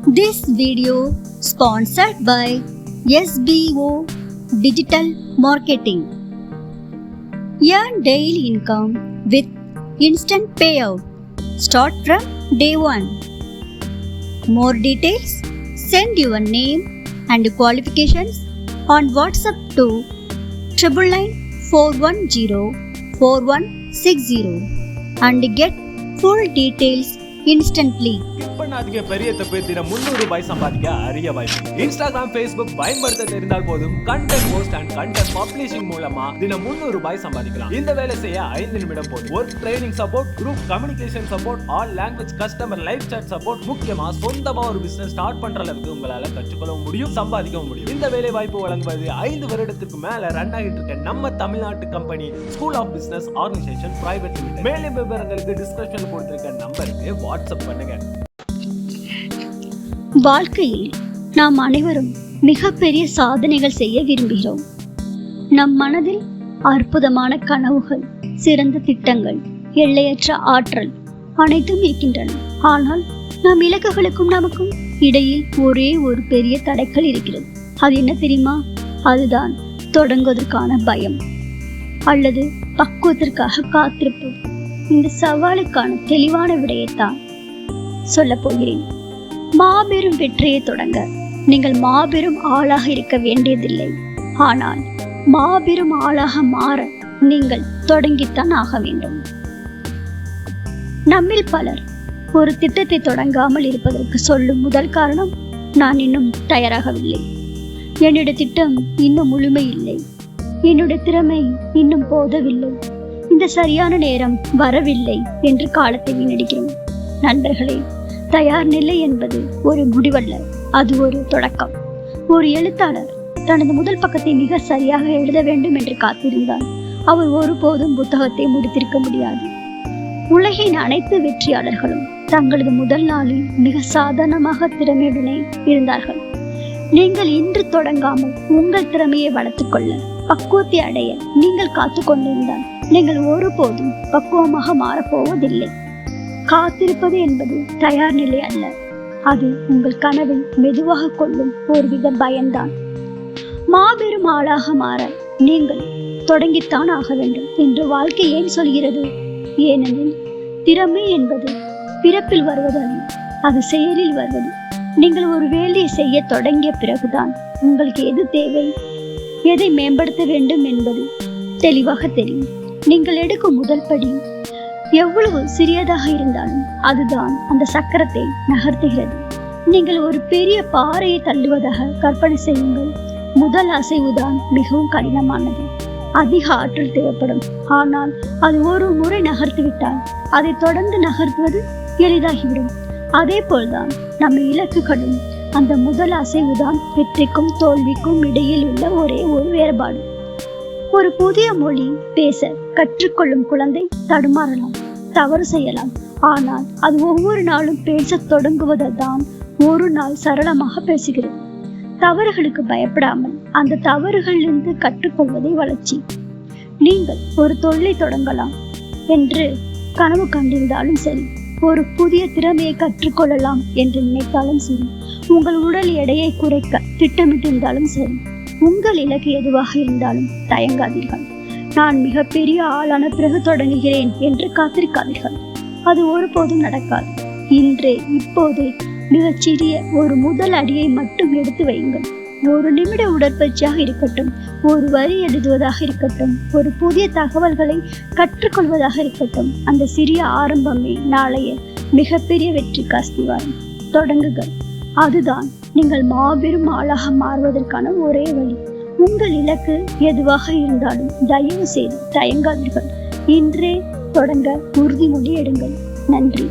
This video sponsored by SBO Digital Marketing. Earn daily income with instant payout. Start from day 1. More details, send your name and qualifications on WhatsApp to 999-410-4160 and get full details instantly. பண்ணாதீங்க, பெரிய தப்பு. தினம் 300 ரூபாய் சம்பாதிக்க அரிய வாய்ப்பு. Instagram, Facebook பயன்படுத்த தெரிந்தால் போதும் content post and content publishing மூலமா தினம் 300 ரூபாய் சம்பாதிக்கலாம். இந்த வேலை செய்ய 5 நிமிடம் போதும். Work training support, group communication support, all language customer live chat support, முக்கியமா சொந்தமா ஒரு பிசினஸ் ஸ்டார்ட் பண்ற அளவுக்கு உங்களால கற்றுக்கொள்ள முடியும், சம்பாதிக்கவும் முடியும். இந்த வேலை வாய்ப்பு வழங்குவது 5 வருடத்துக்கு மேல ரன் ஆகிட்டு இருக்க நம்ம தமிழ்நாட்டு company school of business organisation private limited. மேலும் விவரங்களுக்கு டிஸ்கிரிப்ஷன்ல கொடுத்திருக்க நம்பருக்கு வாட்ஸ்அப் பண்ணுங்க. வாழ்க்கையில் நாம் அனைவரும் மிகப்பெரிய சாதனைகள் செய்ய விரும்புகிறோம். நம் மனதில் அற்புதமான கனவுகள், சிறந்த திட்டங்கள், எல்லையற்ற ஆற்றல் அனைத்தும் இருக்கின்றன. ஆனால் நம் இலக்குகளுக்கும் நமக்கும் இடையில் ஒரே ஒரு பெரிய தடைக்கல் இருக்கிறது. அது என்ன தெரியுமா? அதுதான் தொடங்குவதற்கான பயம் அல்லது பக்குவத்திற்காக காத்திருப்பது. இந்த சவாலுக்கான தெளிவான விடையைத்தான் சொல்ல போகிறேன். மாபெரும் வெற்றியை தொடங்க நீங்கள் மாபெரும் ஆளாக இருக்க வேண்டியதில்லை. ஆனால் மாபெரும் ஆளாக மாற நீங்கள் தொடங்கித்தான் ஆக வேண்டும். நம்மில் பலர் ஒரு திட்டத்தை தொடங்காமல் இருப்பதற்கு சொல்லும் முதல் காரணம், நான் இன்னும் தயாராகவில்லை, என்னுடைய திட்டம் இன்னும் முழுமை இல்லை, என்னுடைய திறமை இன்னும் போதவில்லை, இந்த சரியான நேரம் வரவில்லை என்று காலத்தை வீணடிக்கிறோம். நண்பர்களே, தயார் நிலை என்பது ஒரு முடிவல்ல, அது ஒரு தொடக்கம். ஒரு எழுத்தாளர் தனது முதல் பக்கத்தை மிக சரியாக எழுத வேண்டும் என்று காத்திருந்தால் அவர் ஒருபோதும் புத்தகத்தை முடித்திருக்க முடியாது. உலகின் அனைத்து வெற்றியாளர்களும் தங்களது முதல் நாளில் மிக சாதாரணமாக திறமையுடனே இருந்தார்கள். நீங்கள் இன்று தொடங்காமல் உங்கள் திறமையை வளர்த்துக் கொள்ள, பக்குவத்தை அடைய நீங்கள் காத்து கொண்டிருந்தால் நீங்கள் ஒருபோதும் பக்குவமாக மாறப்போவதில்லை. காத்திருப்பது என்பது தயார் நிலை அல்ல, அது உங்கள் கனவை மெதுவாக கொள்ளும் ஒருவித பயன்தான். மாபெரும் ஆளாக மாற நீங்கள் தொடங்கித்தான் ஆக வேண்டும் என்று வாழ்க்கை ஏன் சொல்கிறது? ஏனெனில் திறமை என்பது பிறப்பில் வருவதல்ல, அது செயலில் வருவது. நீங்கள் ஒரு வேலையை செய்ய தொடங்கிய பிறகுதான் உங்களுக்கு எது தேவை, எதை மேம்படுத்த வேண்டும் என்பது தெளிவாக தெரியும். நீங்கள் எடுக்கும் முதல் படி எவ்வளவு சிறியதாக இருந்தாலும் அதுதான் அந்த சக்கரத்தை நகர்த்துகிறது. நீங்கள் ஒரு பெரிய பாறையை தள்ளுவதாக கற்பனை செய்யுங்கள். முதல் அசைவுதான் மிகவும் கடினமானது, அதிக ஆற்றல் தேவைப்படும். ஆனால் அது ஒரு முறை நகர்த்திவிட்டால் அதை தொடர்ந்து நகர்த்துவது எளிதாகிவிடும். அதே போல்தான் நம்ம இலக்குகளும். அந்த முதல் அசைவுதான் வெற்றிக்கும் தோல்விக்கும் இடையில் உள்ள ஒரே ஒரு வேறுபாடு. ஒரு புதிய மொழி பேச கற்றுக்கொள்ளும் குழந்தை தடுமாறலாம், தவறு செய்யலாம். ஆனால் அது ஒவ்வொரு நாளும் பேச தொடங்குவதுதான் ஒரு நாள் சரளமாக பேசுகிறது. தவறுகளுக்கு பயப்படாமல் அந்த தவறுகளிலிருந்து கற்றுக்கொள்வதை வளர்ச்சி. நீங்கள் ஒரு தொழிலை தொடங்கலாம் என்று கனவு கண்டிருந்தாலும் சரி, ஒரு புதிய திறமையை கற்றுக்கொள்ளலாம் என்று நினைத்தாலும் சரி, உங்கள் உடல் எடையை குறைக்க திட்டமிட்டிருந்தாலும் சரி, உங்கள் இலக்கு எதுவாக இருந்தாலும் தயங்காதீர்கள். நான் மிகப்பெரிய ஆளான பிறகு தொடங்குகிறேன் என்று காத்திருக்காதீர்கள். அது ஒருபோதும் நடக்காது. இன்றே இப்போதே மிகச்சிறிய ஒரு முதல் அடியை மட்டும் எடுத்து வையுங்கள். ஒரு நிமிட உடற்பயிற்சியாக இருக்கட்டும், ஒரு வரி எழுதுவதாக இருக்கட்டும், ஒரு புதிய தகவல்களை கற்றுக்கொள்வதாக இருக்கட்டும், அந்த சிறிய ஆரம்பமே நாளைய மிகப்பெரிய வெற்றிக்கு அஸ்திவாரம். தொடங்குங்கள். அதுதான் நீங்கள் மாபெரும் ஆளாக மாறுவதற்கான ஒரே வழி. உங்கள் இலக்கு எதுவாக இருந்தாலும் தயவு செய்து தயங்காதீர்கள். இன்றே தொடங்க உறுதிமொழி எடுங்கள். நன்றி.